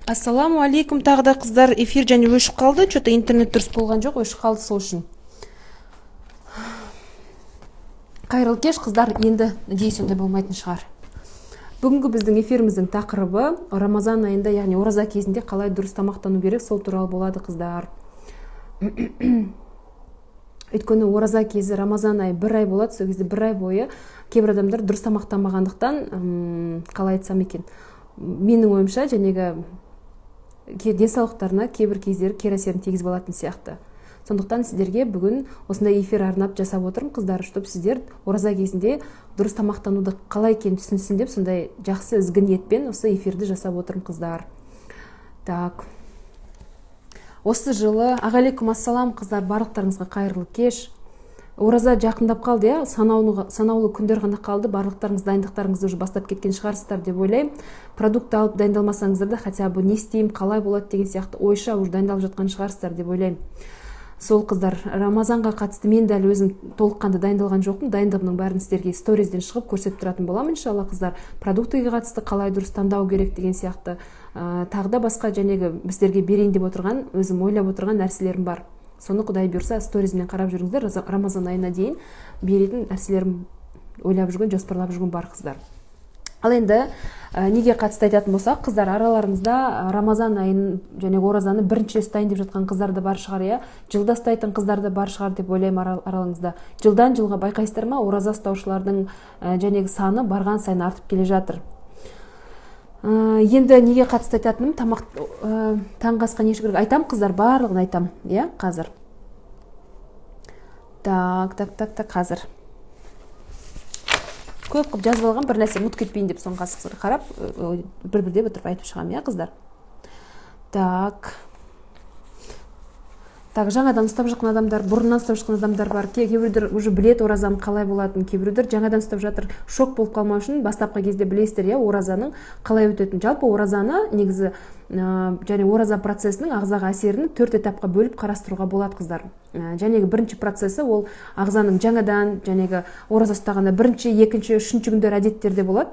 Ассаламу алейкум, тағы да қыздар, эфир және өшіп қалды. Что-то интернет дұрыс болған жоқ, өшіп қалды, сол үшін. Қайырлы кеш, қыздар, енді надеюсь, ондай болмайтын шығар. Бүгінгі біздің эфиріміздің тақырыбы Рамазан айында, яғни ораза кезінде қалай дұрыс тамақтану керек, сол туралы болады, қыздар. Өйткені ораза кезі Рамазан айы бір ай болады, сол кезде бір ай бойы кейбір адамдар дұрыс тамақтанбағандықтан, қалай айтсам екен, менің ойымша, жәнегі денсаулықтарына кейбір кездері кері әсерін тигізіп алатын сияқты. Сондықтан сіздерге бүгін осындай эфир арнап жасап отырмын, қыздар, чтобы сіздер ораза кезінде дұрыс тамақтануды қалай екенін түсінсін деп, сондай жақсы ізгі ниетпен осы эфирді жасап отырмын, қыздар. Так. Осы жылы, ағалейкум ассалам, қыздар, барлықтарыңызға қайырлы кеш. Ораза жақындап қалды, я, санаулы күндер ғана қалды, барлықтарыңыз дайындықтарыңызды уже бастап кеткен шығарсыздар деп ойлаймын. Продукт алып дайындалмасаңыздар да, хотя бы не істеймін, қалай болады деген сияқты ойша уже дайындалып жатқан шығарсыздар деп ойлаймын. Сол, қыздар, Рамазанға қатысты мен дәл өзім толыққанды дайындалған жоқпын, дайындығымның бәрін сіздерге сторизден шығып көрсетіп тұратын боламын, иншалла, қыздар. Продуктыға қатысты қалай дұрыс таңдау керек деген сияқты, тағы да басқа жәнегі біздерге берейін деп отырған, өзім ойлап отырған нәрселерім бар. Соны Құдай бұйырса сторизмен қарап жүріңіздер, Рамазан айына дейін беретін нәрселерім ойлап жүрген, жоспарлап жүрген бар, қыздар. Ал енді неге қатысты айтатын болсақ, қыздар, араларыңызда Рамазан айын және оразаны бірінші рет ұстайын деп жатқан қыздар да бар шығар, иә, жылда ұстайтын қыздар да бар шығар деп ойлаймын араларыңызда. Жылдан жылға байқайсыздар ма, ораза ұстаушылардың жәнегі саны барған сайын артып келе жатыр. Енді неге қатысты айтатыным, таңғы асқа не ішу керек айтам, қыздар, барлығын айтам, иә, қазір. Так, қазір. Көп қып жазып алған, бір нәрсе ұмытып кетпейін деп соңғы асықсыр қарап, бір-бірде отырып айтып шығам, иә, қыздар. Так, жаңадан ұстап жатқан адамдар, бұрыннан ұстап жатқан адамдар бар. Кейбіреулер уже білет оразаның қалай болатынын, кейбіреулер жаңадан ұстап жатыр. Шок болып қалмау үшін бастапқы кезде білесіздер, иә, оразаның қалай өтетінін. Жалпы оразаны негізі және ораза процесінің ағзаға әсерін 4 этапқа бөліп қарастыруға болады, қыздар. Жәнегі бірінші процесі ол ағзаның жаңадан, жәнегі ораза ұстағанда бірінші, екінші, үшінші күндер әдеттерде болады.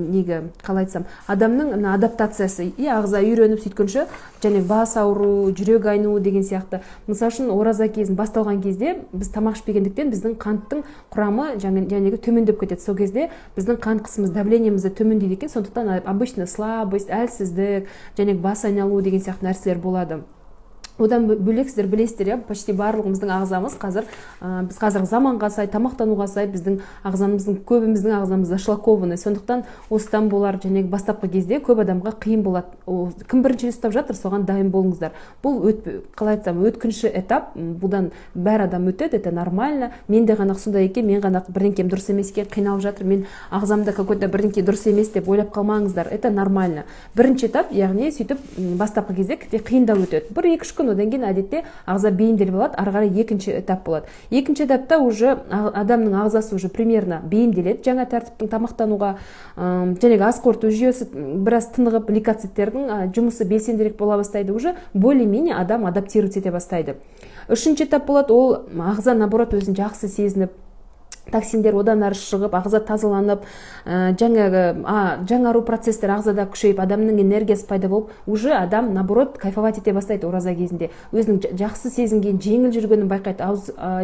Неге қалай айтсам, адамның адаптациясы, ағза үйреніп сөйткенше, жәнегі бас ауру, жүрек айну деген сияқты. Мысалы үшін ораза кезін басталған кезде біз тамақ ішпегендіктен біздің қанттың құрамы жәнегі төмендеп кетеді. Сол кезде біздің қан қысымыз, давлениеміз төмендейді екен. Сондықтан обычно слабость, әлсіздік, жәнегі бас айналу деген сияқты нәрселер болады. Одан бөлек сіздер білесіздер, иә, почти барлығымыздың ағзамыз қазір, біз қазір заманға сай, тамақтануға сай, біздің ағзамыздың, көбіміздің ағзамыз зашлакованный. Сондықтан осыдан болар, және бастапқы кезде көп адамға қиын болады. Кім бірінші ұстап жатыр, соған дайын болыңыздар. Бұл қалай айтсам, өткінші этап, бұдан бәр адам өтеді, это нормально. Мен де ғана сондай екен, мен ғана бірдеңкем дұрыс емес екен, қиналып жатыр, мен ағзамда какой-то бірдеңке дұрыс емес деп ойлап қалмаңыздар. Это нормально. Бірінші этап, яғни сөйтіп бастапқы кезде қиындау өтеді. 1-2 күн, одан кейін әдетте ағза бейімделіп алады, ары қарай екінші этап болады. Екінші этапта уже адамның ағзасы уже примерно бейімделеді жаңа тәртіптің тамақтануға, жәнегі ас қорыту жүйесі біраз тынығып, лейкоциттердің жұмысы белсендірек бола бастайды, уже более-менее адам адаптировать ете бастайды. Үшінші этап болады, ол ағза наоборот өзін жақсы сезініп, токсиндер одан ары шығып, ағза тазаланып, жаңару процестер ағзада күшейіп, адамның энергиясы пайда болып, уже адам наоборот кайфовать ете бастайды ораза кезінде. Өзінің жақсы сезінген, жеңіл жүргенін байқайды.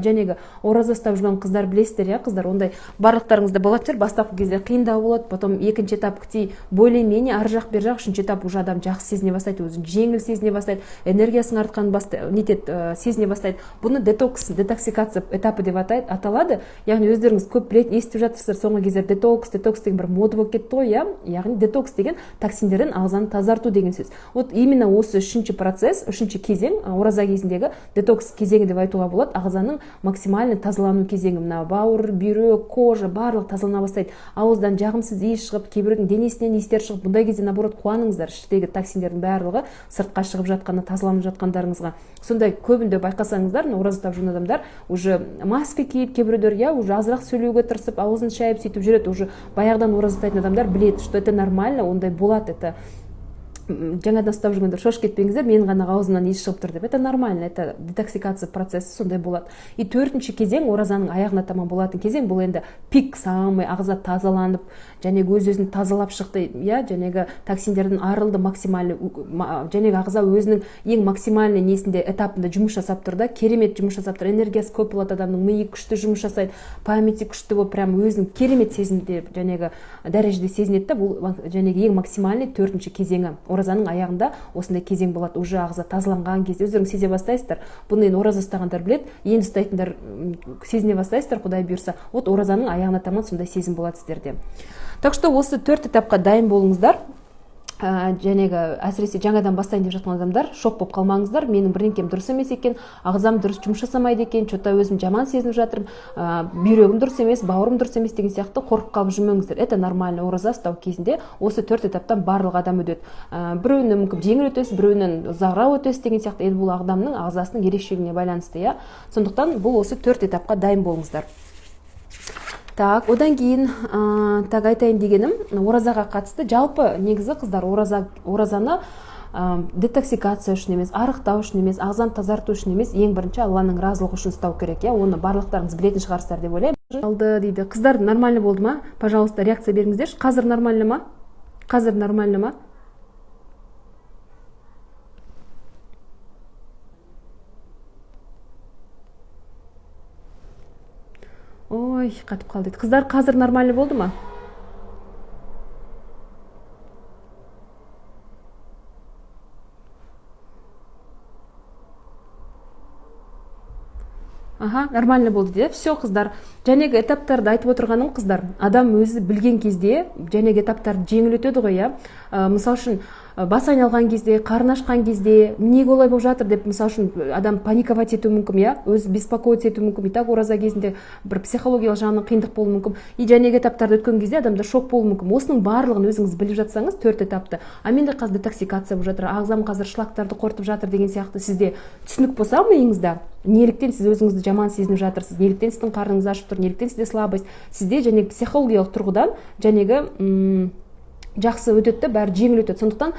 Жәнегі ораза ұстап жүрген қыздар білесіздер, иә, қыздар, ондай барлықтарыңызда болады, бастапқы кезде қиындау болады, потом екінші этап күтей, более-менее ар жақ бер жақ, үшінші этап уже адам жақсы сезіне бастайды, өзін жеңіл сезіне бастайды, энергиясының артқанын сезіне бастайды. Бұны детоксикация этапы деп аталады. Яғни өздеріңіз көп білетін, естіп жатырсыздар, соңғы кезде детокс деген бір мода болып кетті ғой, иә? Яғни детокс деген токсиндерден ағзаны тазарту деген сөз. Вот именно осы үшінші процесс, үшінші кезең, ораза кезіндегі детокс кезеңі деп айтуға болады. Ағзаның максимальный тазалану кезеңі, мына бауыр, бүйрек, кожа барлық тазалана бастайды. Ауыздан жағымсыз иіс шығып, кейбірдің денесінен иістер шығып, бұндай кезде наоборот қуаныңыздар, іштегі токсиндердің барлығы сыртқа шығып жатқаны, тазаланып жатқандарыңызға. Сондай көбінде байқасаңыздар, ораза ұстап жүрген адамдар уже маска киіп, кейбіреулер, иә, уже азырақ сөйлеуге тырысып, аузын шайып сөйтіп жүреді. Уже баяғыдан ораза ұстайтын адамдар біледі, что это нормально, ондай болады, это жаңадан ұстап жүргендер шошып кетпеңіздер, менің ғана аузымнан иіс шығып тұр деп. Это нормально, это детоксикация процесі сондай болады. И төртінші кезең, оразаның аяғына таман болатын кезең, бұл енді пик, самый ағза тазаланып, және өз-өзін тазалап шықты, жәнегі токсиндерден арылды максимальный, жәнегі ағза өзінің ең максимальный несінде этапында жұмыс жасап тұр да, керемет жұмыс жасап тұр, энергиясы көп болады, адамның миы күшті жұмыс жасайды, памяти күшті болып, прям өзінің керемет сезімде, жәнегі дәрежеде сезінеді. Бұл жәнегі ең максимальный төртінші кезеңі. Оразаның аяғында осындай кезең болады, уже ағза тазаланған кезде өздеріңіз сезе бастайсыздар. Бұны енді ораза ұстағандар біледі, енді ұстайтындар сезіне бастайсыздар, Құдай бұйырса. Вот оразаның аяғына таман сондай сезім болады сіздерде. Так что осы 4 этапқа дайын болыңыздар. Жәнегі әсіресе жаңадан бастайын деп жатқан адамдар шок болып қалмаңыздар. Менің бірдеңкем дұрыс емес екен, ағзам дұрыс жұмыс жасамайды екен, что-то өзім жаман сезініп жатырмын, бүйрегім дұрыс емес, бауырым дұрыс емес деген сияқты қорқып қалып жүрмеңіздер. Это нормально. Ораза ұстау кезінде осы 4 этаптан барлық адам өтеді. Біреуінен мүмкін жеңіл өтесіз, біреуінен ұзағырақ өтесіз деген сияқты. Бұл адамның ағзасының ерекшелігіне байланысты, Сондықтан бұл осы 4 этапқа дайын болыңыздар. Так, одан кейін айтайын дегенім, оразаға қатысты жалпы негізі қыздар оразаны детоксикация үшін емес, арықтау үшін емес, ағзаны тазарту үшін емес, ең бірінші Алланың разылығы үшін ұстау керек. Оны барлықтарыңыз білетін шығарсыздар деп ойлаймын. Алды дейді. Қыздар, нормально болды ма? Пожалуйста, реакция беріңіздерші. Қазір нормально ма? Қазір нормально ма? Ой, қатып қалды. Қыздар, қазір нормально болды ма? Аха, нормально болды деп. Все, қыздар. Жәнегі этаптарды айтып отырғаным, қыздар, адам өзі білген кезде жәнегі этаптарды жеңіл өтеді ғой, Мысал үшін, бас айналған кезде, қарны ашқан кезде, неге олай болып жатыр деп, мысал үшін, адам паниковать етуі мүмкін, өзі беспокоиться етуі мүмкін. И так ораза кезінде бір психологиялық жағынан қиындық болуы мүмкін. И жәнегі этаптарды өткен кезде адамда шок болуы мүмкін. Осының барлығын өзіңіз біліп жатсаңыз, 4 этапты. Менде қазір детоксикация болып жатыр, ағзам қазір шлактарды қорытып жатыр деген сияқты сізде түсінік болса миыңызда, неліктен сіз өзіңізді жаман сезініп жатырсыз, неліктен сіздің қарныңыз ашып тұр, неліктен сізде слабость, сізде жәнегі психологиялық тұрғыдан жәнегі жақсы өтеді, бәрі жеңіл өтеді. Сондықтан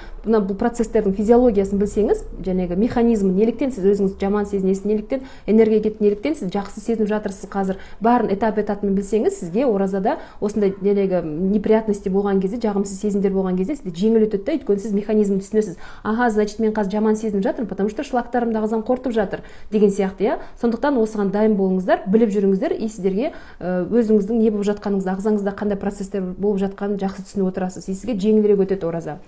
бұл процестердің физиологиясын білсеңіз, жәнегі механизмі, неліктен сіз өзіңізді жаман сезінесіз, неліктен энергия кетті, неліктен сіз жақсы сезініп жатырсыз қазір, барын этап-этапымен білсеңіз, сізге оразада осындай жәнегі неприятности болған кезде, жағымсыз сезімдер болған кезде сізде жеңіл өтеді, өйткені сіз механизмді түсінесіз. Ага, значит, мен қазір жаман сезініп жатырмын, потому что шлактарымды ағзам қорытып жатыр деген сияқты, Сондықтан осыған дайын болыңыздар, біліп жүріңіздер, и сіздерге өзіңіздің не болып жатқаныңызды, ағзаңызда қандай процестер болып жатқанын жақсы түсініп отырасыз. Сізге жеңілірек өтеді ораза.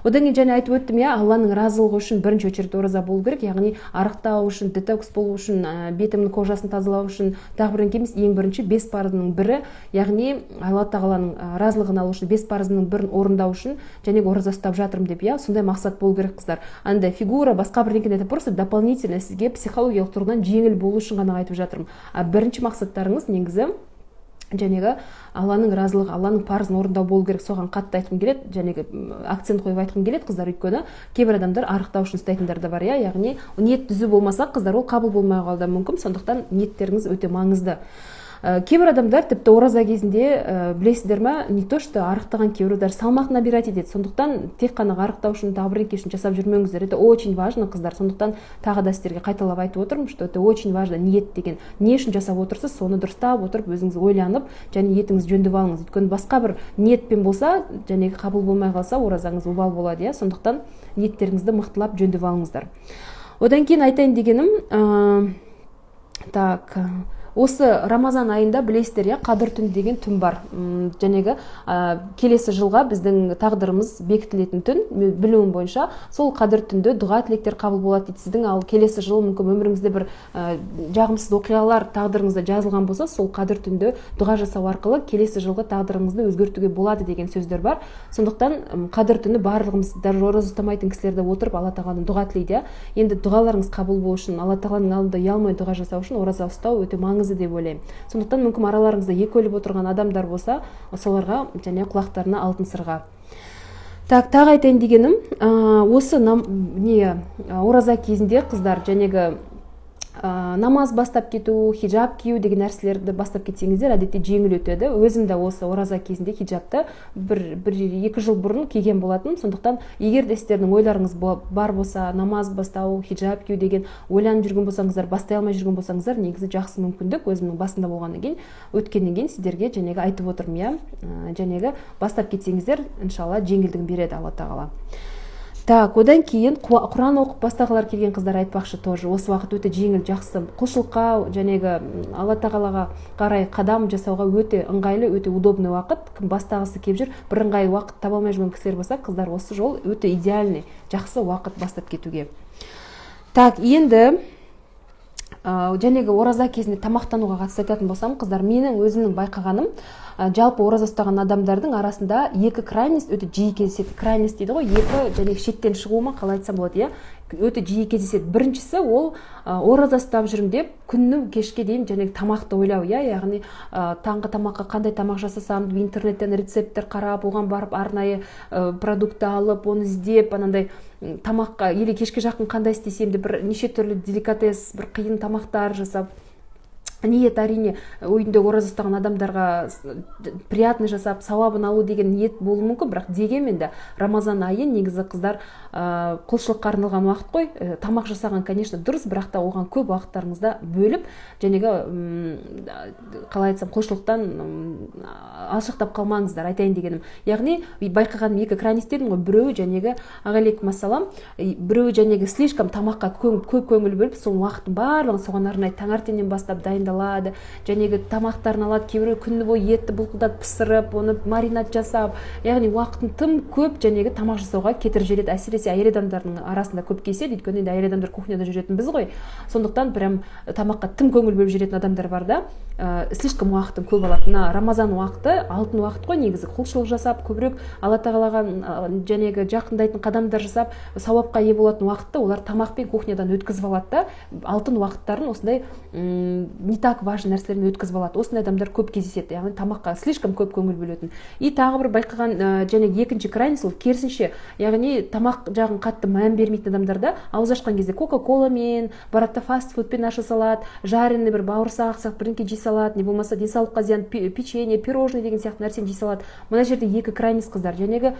Одан кейін және айтып өттім, Алланың разылығы үшін бірінші очередь ораза болу керек, яғни арықтау үшін, детокс болу үшін, бетімнің кожасын тазалау үшін, тағы бір емес, ең бірінші 5 парызының бірі, яғни Алла тағаланың разылығын алу үшін 5 парызының бірін орындау үшін және ораза ұстап жатырмын деп, сондай мақсат болу керек, қыздар. Андай фигура, басқа бірдеңке, это просто дополнительно сізге психологиялық тұрғыдан жеңіл болу үшін ғана айтып жатырмын. Бірінші мақсаттарыңыз негізі жәнегі Алланың разылығы, Алланың парызын орындау болу керек. Соған қатты айтқым келеді, жәнегі акцент қойып айтқым келеді, қыздар, өйткені кейбір адамдар арықтау үшін ұстайтындар да бар, яғни ниет түзу болмаса, қыздар, ол қабыл болмай қалуы мүмкін. Сондықтан ниеттеріңіз өте маңызды. Кейбір адамдар тіпті ораза кезінде, білесіздер ма, не то что арықтаған кейбіреулер салмақ набирать етеді. Сондықтан тек қана арықтау үшін, тағы бірдеңке үшін жасап жүрмеңіздер. Это очень важно, қыздар. Сондықтан тағы да сіздерге қайталап айтып отырмын, что это очень важно. Ниет деген не үшін жасап отырсыз, соны дұрыстап отырып, өзіңіз ойланып, және ниетіңізді жөндеп алыңыз. Өйткені басқа бір ниетпен болса, және қабыл болмай қалса, оразаңыз обал болады, Сондықтан ниеттеріңізді мықтылап жөндеп алыңыздар. Одан кейін айтайын дегенім, осы Рамазан айында білесіздер, Қадір түні деген түн бар. Жәнегі келесі жылға біздің тағдырымыз бекітілетін түн, білуім бойынша, сол Қадір түнде дұға тілектер қабыл болады дейді. Сіздің ал келесі жыл мүмкін өміріңізде бір жағымсыз оқиғалар тағдырыңызда жазылған болса, сол Қадір түнде дұға жасау арқылы келесі жылғы тағдырыңызды өзгертуге болады деген сөздер бар. Сондықтан Қадір түні барлығымыз, даже ораза ұстамайтын кісілерде отырып Алла тағаладан дұға тілейді. Енді дұғаларыңыз қабыл болу үшін, Алла тағаланың алдында ұялмай дұға жасау үшін ораза ұстау өте маңызды деп ойлаймын. Сондықтан мүмкін араларыңызда екі өліп отырған адамдар болса, соларға және құлақтарына алтын сырға. Тағы айтайын дегенім, осы ораза кезінде, қыздар, жәнегі намаз бастап кету, хиджаб кию деген нәрселерді бастап кетсеңіздер әдетте жеңіл өтеді. Өзім де осы ораза кезінде хиджабты бір 2 жыл бұрын киген болатын. Сондықтан егер де сіздердің ойларыңыз бар болса, намаз бастау, хиджаб кию деген ойланып жүрген болсаңыздар, бастай алмай жүрген болсаңыздар, негізі жақсы мүмкіндік. Өзімнің басында болғаннан кейін, өткеннен кейін сіздерге жәнегі айтып отырмын, иә. Жәнегі бастап кетсеңіздер, иншалла жеңілдігін береді Алла тағала. Так, одан кейін Құран оқып бастағылар келген қыздар айтпақшы тоже. Осы уақыт өте жеңіл, жақсы құлшылыққа, жәнегі Алла тағалаға қарай қадам жасауға өте ыңғайлы, өте удобный уақыт. Кім бастағысы келіп жүр, бір ыңғайлы уақыт таба алмай жүрген кісілер болса, қыздар, осы жол өте идеальный, жақсы уақыт бастап кетуге. Так, енді жәнегі ораза кезінде тамақтануға қатысты айтатын болсам, қыздар, менің өзімнің байқағаным, жалпы ораза ұстаған адамдардың арасында екі крайность өте жиі кездеседі. Крайность дейді ғой, екі жәнегі шеттен шығу ма, қалай айтсам болады, иә, өте жиі кездеседі. Біріншісі ол ораза ұстап жүрмін деп күннің кешке дейін жәнегі тамақты ойлау, иә, яғни таңғы тамаққа қандай тамақ жасасам, интернеттен рецепттер қарап, оған барып арнайы продукты алып, оны іздеп, анандай тамаққа или кешке жақын қандай істесем де бір неше түрлі деликатес, бір қиын тамақтар жасап, ниет әрине ойында ораза ұстаған адамдарға приятный жасап сауабын алу деген ниет болуы мүмкін, бірақ дегенмен де Рамазан айы негізі қыздар құлшылыққа арналған уақыт қой. Тамақ жасаған, конечно, дұрыс, бірақ та оған көп уақыттарыңызды бөліп, жәнегі қалай айтсам, құлшылықтан алшақтап қалмаңыздар, айтайын дегенім. Яғни байқағаным екі крайность дедім ғой, біреуі жәнегі алейкум ассалам, біреуі жәнегі слишком тамаққа көп көңіл бөліп, сол уақыттың барлығын соған арнайды, таңертеңнен бастап дайындалады, жәнегі тамақтарын алады, кейбіреу күні бойы етті бұлқылдап пісіріп, оны маринад жасап, яғни уақытын тым көп жәнегі тамақ жасауға кетіріп жібереді. Әсіресе әйел адамдардың арасында көп кездеседі, өйткені енді әйел адамдар кухняда жүретін біз ғой. Сондықтан прям тамаққа тым көңіл бөліп жүретін адамдар бар да, слишком уақытын көп алады. Мына Рамазан уақыты алтын уақыт қой, негізі құлшылық жасап, көбірек Алла тағалаға жәнегі жақындайтын қадамдар жасап, сауапқа ие болатын уақытты олар тамақпен кухнядан өткізіп алады да, алтын уақыттарын осындай не так важный нәрселермен өткізіп алады. Осындай адамдар көп кездеседі, яғни тамаққа слишком көп көңіл бөлетін. И тағы бір байқаған жәнегі екінші крайность, ол керісінше, яғни тамақ жағын қатты мән бермейтін адамдарда ауыз ашқан кезде кока-коламен, баратта фастфудпен аша салады, жареный бір бауырсақ сияқты бірдеңке жей салады, не болмаса денсаулыққа зиян печенье, пирожный деген сияқты нәрсені жей салады. Мына жерде екі крайность қыздар, жәнегі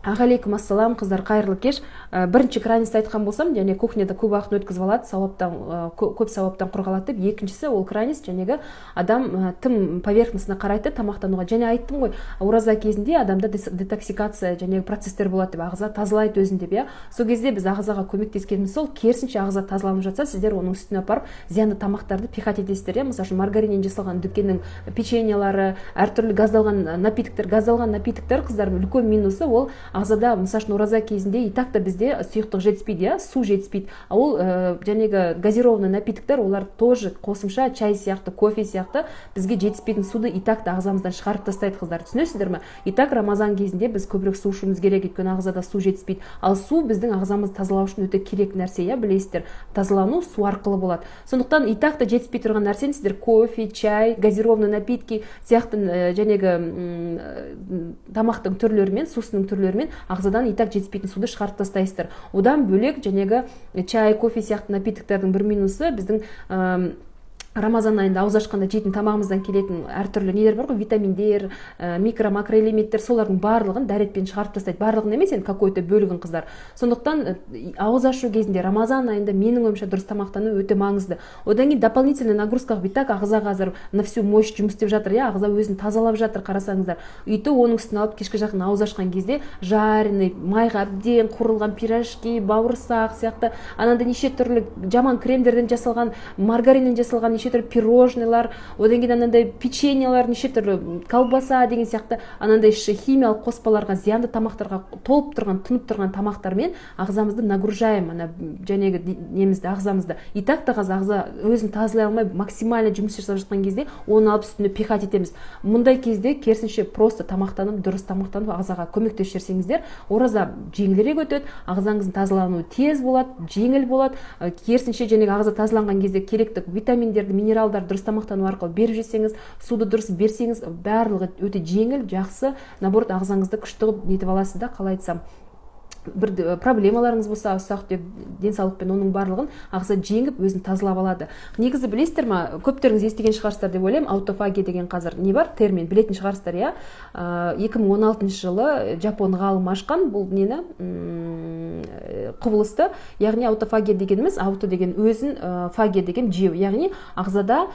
алейкум ассалам, қыздар, қайырлы кеш. Бірінші крайностьті айтқан болсам, және кухняда көп уақыт өткізіп алады, көп сауаптан қорғалады деп. Екіншісі ол крайность, жәнегі адам тым поверхностына қарайды тамақтануға. Және айттым ғой, ораза кезінде адамда детоксикация жәнегі процестер болады деп, ағза тазалайды өзін деп, иә. Сол кезде біз ағзаға көмектескеніміз сол, керісінше ағза тазаланып жатса, сіздер оның үстіне апарып зиянды тамақтарды пихать етесіздер, иә. Мысалы, маргариннен жасалған дүкеннің печеньелары, әртүрлі газдалған напитоктар, қыздар, үлкен минусы ол ағзада, мысалы, ораза кезінде и так та бізде сұйықтық жетіспейді, су жетіспейді. Ол жәнегі газированный напитоктар, олар тоже қосымша чай сияқты, кофе сияқты бізге жетіспейтін суды и так та ағзамыздан шығарып тастайды, қыздар. Түсінесіздер ме? И так Рамазан кезінде біз көбірек су ішуіміз керек, өйткені ағзада су жетіспейді. Ал су біздің ағзамызды тазалау үшін өте керек нәрсе, иә, білесіздер. Тазалану су арқылы болады. Сондықтан и так та жетіспей тұрған нәрсені сіздер кофе, чай, газированный напитки сияқты жәнегі тамақтың түрлерімен, сусының түрлерімен ағзадан и так жетіспейтін суды шығарып тастайсыздар. Одан бөлек жәнегі чай, кофе сияқты напитоктардың бір минусы біздің Рамазан айында ауыз ашқанда жейтін тамағымыздан келетін әртүрлі нелер бар ғой, витаминдер, микро макроэлементтер, солардың барлығын дәретпен шығарып тастайды. Барлығын емес, енді какой-то бөлігін, қыздар. Сондықтан ауыз ашу кезінде Рамазан айында менің ойымша дұрыс тамақтану өте маңызды. Одан кейін дополнительный нагрузка битак ағза қазір на всю мощь жұмыс істеп жатыр, иә, ағза өзін тазалап жатыр, қарасаңыздар. Үйті оның үстіне алып кешке жақын ауыз ашқан кезде жареный, майға әбден қуырылған пирожки, бауырсақ сияқты анандай неше түрлі жаман кремдерден жасалған, маргариннен жасалған неше түрлі пирожныйлар, одан кейін анандай печеньелар, неше түрлі колбаса деген сияқты анандай химиялық қоспаларға, зиянды тамақтарға толып тұрған, тұнып тұрған тамақтармен ағзамызды нагружаем, ана жәнегі немізді, ағзамызды. И так та ағза өзін тазалай алмай максимально жұмыс жасап жатқан кезде оны алып үстіне пихать етеміз. Мұндай кезде керісінше просто тамақтанып, дұрыс тамақтанып ағзаға көмектесіп жүрсеңіздер, ораза жеңілірек өтеді, ағзаңыздың тазалануы тез болады, жеңіл болады. Керісінше жәнегі ағза тазаланған кезде керекті витаминдерді, минералдарды дұрыс тамақтану арқылы беріп жетсеңіз, суды дұрыс берсеңіз, барлығы өте жеңіл, жақсы, наоборот, ағзаңызды күшті қылып нетіп аласыз да, қалай айтсам, бір проблемаларыңыз болса, ұсақ түйек денсаулықпен оның барлығын ағза жеңіп өзін тазалап алады. Негізі білесіздер ма, көптеріңіз естіген шығарсыздар деп ойлаймын, аутофагия деген қазір не бар, термин білетін шығарсыздар, иә. 2016 жылы жапон ғалым ашқан бұл нені құбылысты, яғни аутофагия дегеніміз, ауто деген өзін, фагия деген жеу, яғни ағзада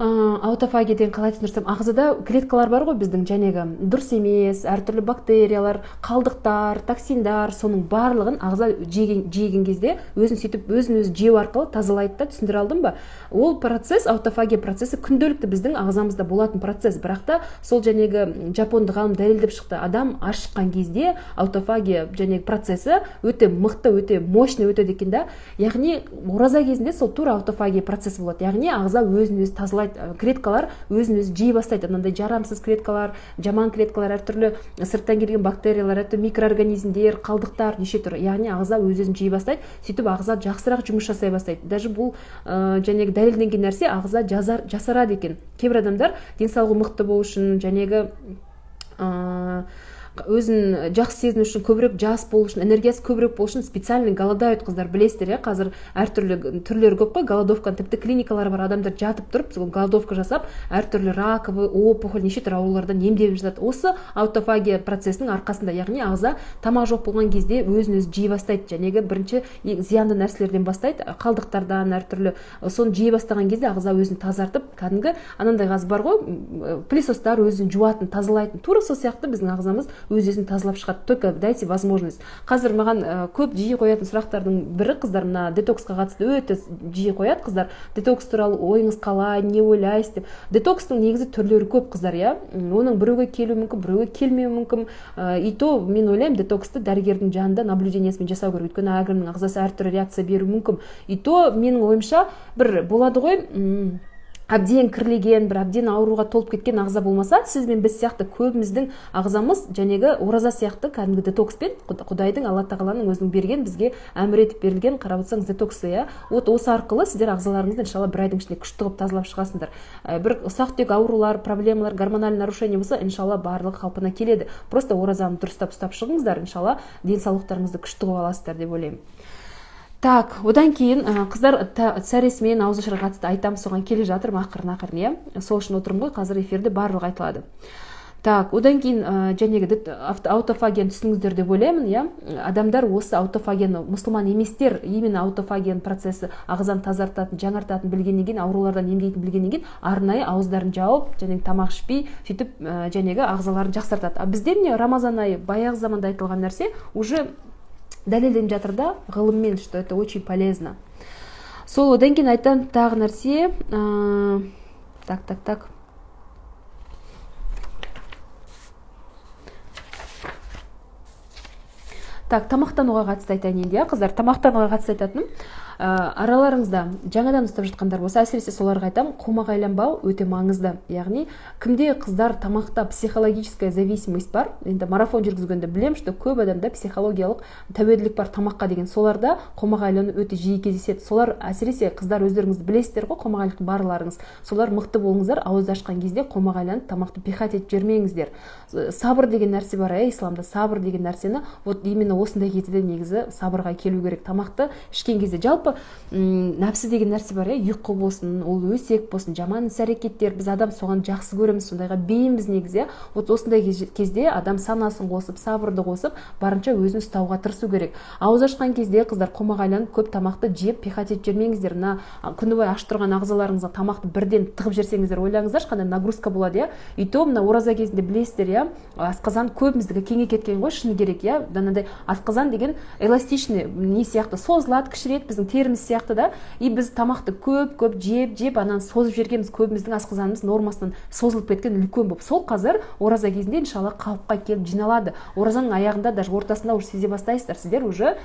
аутофагия деген қалай түсіндірсем, ағзада клеткалар бар ғой біздің, жәнегі дұрыс емес, әртүрлі бактериялар, қалдықтар, токсиндар, соның барлығын ағза жеген кезде өзін сөйтіп өзін өзі жеу арқылы тазалайды да, түсіндіре алдым ба? Ол процесс, аутофагия процесі күнделікті біздің ағзамызда болатын процесс, бірақ та сол жәнегі жапондық ғалым дәлелдеп шықты, адам аш шыққан кезде аутофагия жәнегі процесі өте мықты, өте мощный өтеді екен да. Яғни ораза кезінде сол тура аутофагия процесі болады, яғни ағза өзін өзі тазалайды, клеткалар өзін өзі жей бастайды, мынандай жарамсыз клеткалар, жаман клеткалар, әртүрлі сырттан келген бактериялар, әртүрлі микроорганизмдер, қалдықтар, неше түрлі, яғни ағза өз-өзін жей бастайды, сөйтіп ағза жақсырақ жұмыс жасай бастайды. Даже бұл жәнегі дәлелденген нәрсе, ағза жасарады екен. Кейбір адамдар денсаулығы мықты болу үшін, жәнегі өзін жақсы сезіну үшін, көбірек жас болу үшін, энергиясы көбірек болу үшін специальный голодают қыздар, білесіздер, қазір әртүрлі түрлері көп қой, голодовка, тіпті клиникалар бар, адамдар жатып тұрып, голодовка жасап, әртүрлі раковый, опухоль, неше түрлі аурулардан емдеп жатады. Осы аутофагия процесінің арқасында, яғни ағза тамақ жоқ болған кезде өзін өзі жей бастайды, жәнегі бірінші зиянды нәрселерден бастайды, қалдықтардан, әртүрлі соны жей бастаған кезде ағза өзін тазартып, кәдімгі анандай газ бар ғой, пылесостар өзін жуатын, тазалайтын, тура сол сияқты біздің ағзамыз өз-өзін тазалап шығады, только дайте возможность. Қазір маған көп жиі қоятын сұрақтардың бірі, қыздар, мына детоксқа қатысты өте жиі қояды қыздар. Детокс туралы ойыңыз қалай, не ойлайсыз деп. Детокстың негізі түрлері көп, қыздар, иә. Оның біреуге келуі мүмкін, біреуге келмеуі мүмкін. И то мен ойлаймын, детоксты дәрігердің жанында наблюдениесімен жасау керек. Өйткені әркімнің ағзасы әртүрлі реакция беруі мүмкін. И то менің ойымша бір болады ғой, әбден кірлеген, бір әбден ауруға толып кеткен ағза болмаса, сіз бен біз сияқты көбіміздің ағзамыз жәнегі ораза сияқты кәдімгі детокспен, Құдайдың, Алла тағаланың өзінің берген, бізге әмір етіп берілген, қарап отырсаңыз детоксы, иә. Осы арқылы сіздер ағзаларыңызды иншалла бір айдың ішінде күшті қылып тазалап шығасыңдар. Бір ұсақ түйек аурулар, проблемалар, гормональный нарушение болса, иншалла барлығы қалпына келеді. Просто оразаны дұрыстап ұстап шығыңыздар, иншалла денсаулықтарыңызды күшті қылып аласыздар деп ойлаймын. Так, одан кейін қыздар сәресімен ауызашарға қатысты айтамыз, соған келе жатыр ақырын, иә. Сол үшін отырмын ғой, қазір эфирде барлығы айтылады. Так, одан кейін жәнегі аутофагияны түсініңіздер деп ойлаймын, иә. Адамдар осы аутофагияны, мұсылман еместер, именно аутофагияның процесі ағзаны тазартатын, жаңартатын білгеннен кейін, аурулардан емдейтін білгеннен кейін, арнайы ауыздарын жауып, жәнегі тамақ ішпей, сөйтіп жәнегі ағзаларын жақсартады. Біздер не Рамазан айы, баяғы заманда айтылған нәрсе уже дәлелденіп жатыр да, ғылыммен, что это очень полезно. Сол одан кейін айтан тағы нәрсе, так. Так, тамақтануға қатысты айтайын енді, қыздар, тамақтануға қатысты айтатыным, араларыңызда жаңадан ұстап жатқандар болса, әсіресе соларға айтам, қомағайланбау өте маңызды. Яғни, кімде қыздар тамақта психологическая зависимость бар, енді марафон жүргізгенде білем, что көп адамда психологиялық тәуелділік бар тамаққа деген, соларда қомағайлану өте жиі кездеседі. Солар әсіресе қыздар өздеріңізді білесіздер ғой, қомағайлық барларыңыз. Солар мықты болыңыздар, ауыз ашқан кезде қомағайланып тамақты пихать етіп жүрмеңіздер. Сабыр деген нәрсе бар, исламда сабыр деген нәрсені, вот именно осындай кезде негізі сабырға келу керек. Тамақты ішкен кезде жалпы нәпсі деген нәрсе бар, ұйқы болсын, ол өсек болсын, жаман іс-әрекеттер, біз адам соған жақсы көреміз, сондайға бейімбіз негізі. Вот осындай кезде адам санасын қосып, сабырды қосып, барынша өзін ұстауға тырысу керек. Ауыз ашқан кезде қыздар қомағайланып көп тамақты жеп пихать етіп жүрмеңіздер. Күні бойы аш тұрған ағзаларыңызға тамақты бірден тығып жерсеңіздер, ойлаңыздар, қандай нагрузка болады, иә. И то мына ораза кезінде білесіздер, иә, асқазан көбіміздікі кеңе кеткен ғой, шыны керек, иә. Данадай асқазан деген эластичный не сияқты созылады, кішірейді, біздің теріміз сияқты да. И біз тамақты көп жеп, анан созып жергенбіз, көбіміздің асқазанымыз нормасынан созылып кеткен үлкен болып. Сол қазір ораза кезінде иншалла қалыпқа келіп жиналады. Оразаның аяғында, даже ортасында уже сезе бастайсыздар, сіздер уже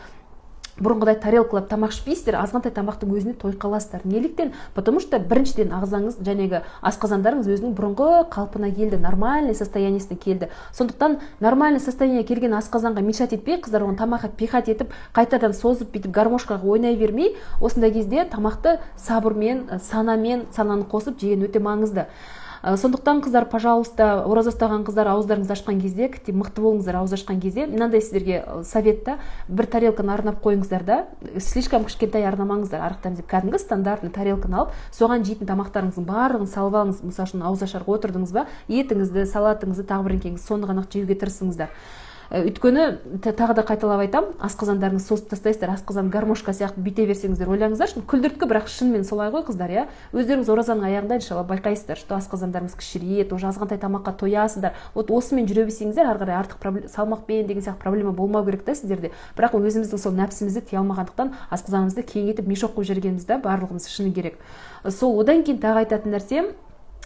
бұрынғыдай тарелкалап тамақ ішпейсіздер, азғантай тамақтың өзіне той қаласыздар. Неліктен? Потому что біріншіден ағзаңыз, жәнегі асқазандарыңыз өзінің бұрынғы қалпына келді, нормальный состояниесіне келді. Сондықтан нормальный состояние келген асқазанға мешать етпей, қыздар оған тамаққа пихать етіп, қайтадан созып бүйтіп гармошкаға ойнай бермей, осындай кезде тамақты сабырмен, сананы қосып жеген өте маңызды. Сондықтан қыздар, пожалуйста, ораза ұстаған қыздар ауыздарыңызды ашқан кезде, мықты болыңыздар. Ауыз ашқан кезде мынандай сіздерге советта, бір тарелканы арнап қойыңыздар да, слишком кішкентай арнамаңыздар, арықтан деп, кәдімгі стандартный тарелканы алып, соған жейтін тамақтарыңыздың барлығын салып алыңыз. Мысалы үшін ауыз ашарға отырдыңыз ба, етіңізді, салатыңызды, тағы бірдеңкеңізді соны ғана жеуге тырысыңыздар. Өйткені тағы да қайталап айтам, асқазандарыңыз созып тастайсыздар, асқазан гармошка сияқты бүйте берсеңіздер, ойлаңыздаршы, күлдірткі, бірақ шынымен солай ғой қыздар, иә. Өздеріңіз оразаның аяғында иншалла байқайсыздар, что асқазандарыңыз кішірейеді, уже азғантай тамаққа тоясыздар. Вот осымен жүре берсеңіздер, ары қарай артық салмақпен деген сияқты проблема болмау керек та сіздерде. Бірақ өзіміздің сол нәпсімізді тия алмағандықтан асқазанымызды кеңейтіп мешок қойып жүргенімізді барлығымыз шыны керек. Сол одан кейін тағы айтатын нәрсем,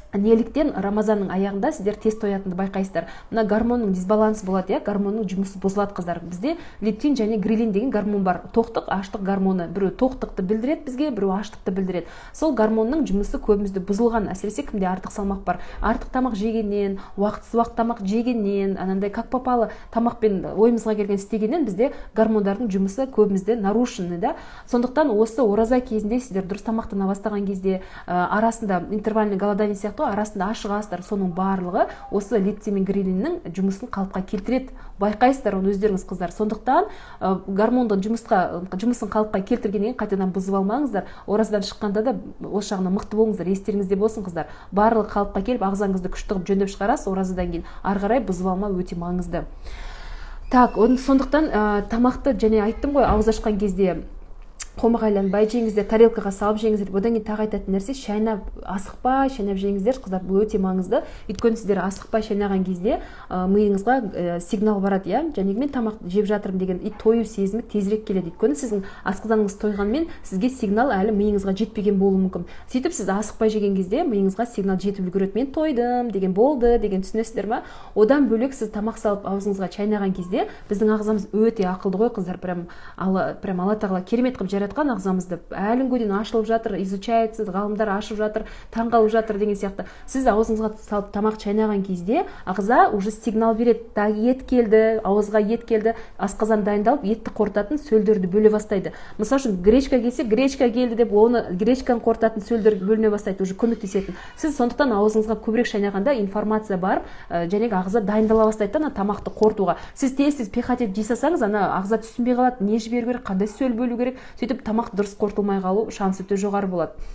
неліктен Рамазанның аяғында сіздер тез тоятынды байқайсыздар. Мына гормонның дисбалансы болады, иә, гормонның жұмысы бұзылады қыздар. Бізде лептин және грелин деген гормон бар. Тоқтық, аштық гормоны. Біреу тоқтықты білдіреді бізге, біреу аштықты білдіреді. Сол гормонның жұмысы көбімізде бұзылған. Әсіресе кімде артық салмақ бар. Артық тамақ жегеннен, уақытсыз тамақ жегеннен, анандай как попало тамақпен ойымызға келген істегеннен бізде гормондардың жұмысы көбімізде нарушены, да. Сондықтан осы ораза кезінде сіздер дұрыс тамақтана бастаған кезде, арасында интервальный голодание сияқты арасында ашығасыздар, соның барлығы осы лептин мен грелиннің жұмысын қалыпқа келтіреді. Байқайсыздар оны өздеріңіз қыздар. Сондықтан гормондың жұмысын қалыпқа келтіргеннен қайтадан бұзып алмаңыздар. Оразадан шыққанда да осы жағынан мықты болыңыздар, естеріңізде болсын қыздар. Барлығы қалыпқа келіп, ағзаңызды күшті қылып жөндеп шығарасыз, оразадан кейін ары қарай бұзып алмау өте маңызды. Так, сондықтан тамақты және айттым ғой, ауыз ашқан кезде қомағайланбай жеңіздер, тарелкаға салып жеңіздер. Одан кейін тағы айтатын нәрсе, шайнап, асықпай шайнап жеңіздер, қыздар, бұл өте маңызды. Өйткені сіздер асықпай шайнаған кезде миыңызға сигнал барады, иә, және мен тамақ жеп жатырмын деген тою сезімі тезірек келеді. Өйткені сіздің асқазаныңыз тойғанмен сізге сигнал әлі миыңызға жетпеген болуы мүмкін. Сөйтіп сіз асықпай жеген кезде миыңызға сигнал жетіп үлгереді, мен тойдым деген, болды деген, түсінесіздер ме? Одан бөлек сіз тамақ салып аузыңызға шайнаған кезде біздің ағзамыз өте ақылды ғой қыздар, прям Алла тағала керемет қылып жаратқан ағзамызды, әлі күнге дейін ашылып жатыр, изучается, ғалымдар ашып жатыр, таңғалып жатыр деген сияқты. Сіз аузыңызға салып тамақ шайнаған кезде ағза уже сигнал береді, ет келді, ауызға ет келді, асқазан дайындалып, етті қорытатын сөлдерді бөле бастайды. Мысалы үшін гречка келсе, гречка келді деп, оны гречканы қорытатын сөлдер бөліне бастайды, уже көмектесетін. Сіз сондықтан аузыңызға көбірек шайнағанда информация бар, және ағза дайындала бастайды ана тамақты қорытуға. Сіз тез пихать етіп жей-салсаңыз, ана ағза түсінбей қалады, не жіберу керек, қандай сөл бөлу керек, сөйтіп тамақ дұрыс қорытылмай қалу шансы өте жоғары болады.